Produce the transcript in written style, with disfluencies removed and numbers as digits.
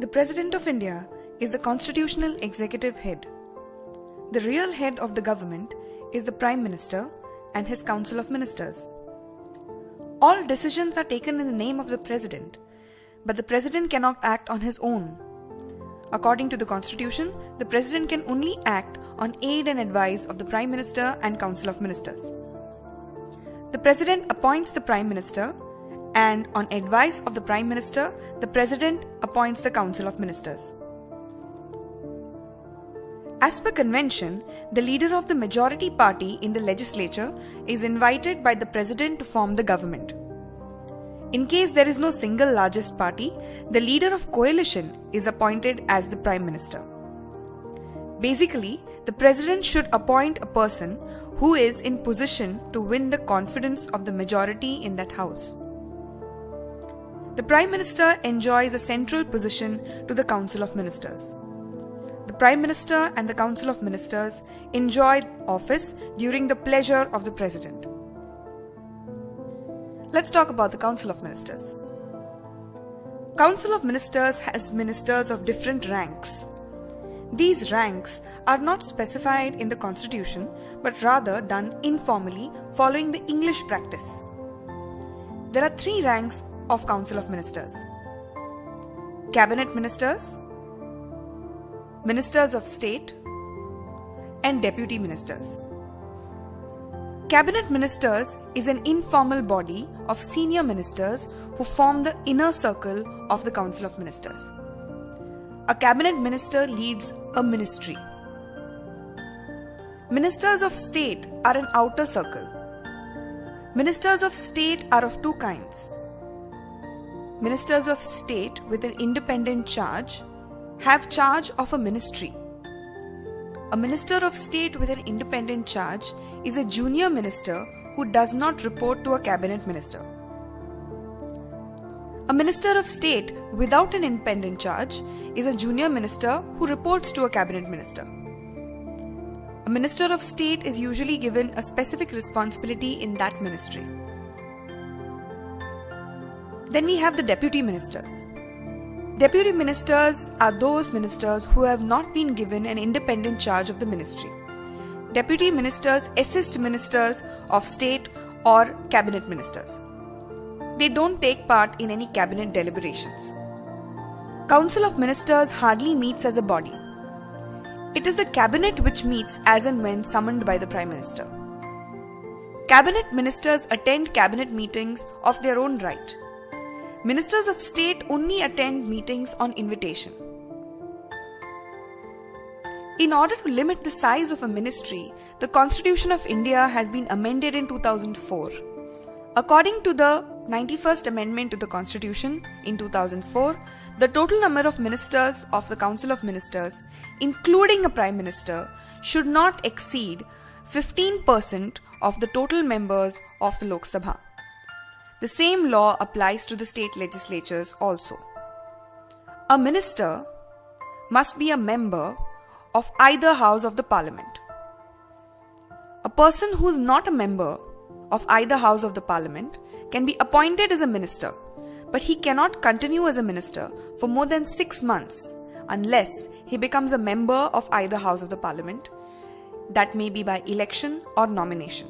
The President of India is the constitutional executive head. The real head of the government is the Prime Minister and his Council of Ministers. All decisions are taken in the name of the President, but the President cannot act on his own. According to the Constitution, the President can only act on aid and advice of the Prime Minister and Council of Ministers. The President appoints the Prime Minister, and on advice of the Prime Minister, the President appoints the Council of Ministers. As per convention, the leader of the majority party in the legislature is invited by the President to form the government. In case there is no single largest party, the leader of coalition is appointed as the Prime Minister. Basically, the President should appoint a person who is in position to win the confidence of the majority in that house. The Prime Minister enjoys a central position to the Council of Ministers. The Prime Minister and the Council of Ministers enjoy office during the pleasure of the President. Let's talk about the Council of Ministers. Council of Ministers has ministers of different ranks. These ranks are not specified in the Constitution but rather done informally following the English practice. There are three ranks of Council of Ministers: Cabinet Ministers, Ministers of State, and Deputy Ministers. Cabinet Ministers is an informal body of senior ministers who form the inner circle of the Council of Ministers. A Cabinet Minister leads a ministry. Ministers of State are an outer circle. Ministers of State are of two kinds. Ministers of State with an independent charge have charge of a ministry. A Minister of State with an independent charge is a junior minister who does not report to a cabinet minister. A Minister of State without an independent charge is a junior minister who reports to a cabinet minister. A Minister of State is usually given a specific responsibility in that ministry. Then we have the Deputy Ministers. Deputy Ministers are those ministers who have not been given an independent charge of the ministry. Deputy Ministers assist Ministers of State or Cabinet Ministers. They don't take part in any cabinet deliberations. Council of Ministers hardly meets as a body. It is the Cabinet which meets as and when summoned by the Prime Minister. Cabinet Ministers attend cabinet meetings of their own right. Ministers of State only attend meetings on invitation. In order to limit the size of a ministry, the Constitution of India has been amended in 2004. According to the 91st Amendment to the Constitution in 2004, the total number of ministers of the Council of Ministers, including a Prime Minister, should not exceed 15% of the total members of the Lok Sabha. The same law applies to the state legislatures also. A minister must be a member of either house of the parliament. A person who is not a member of either house of the parliament can be appointed as a minister, but he cannot continue as a minister for more than 6 months unless he becomes a member of either house of the parliament. That may be by election or nomination.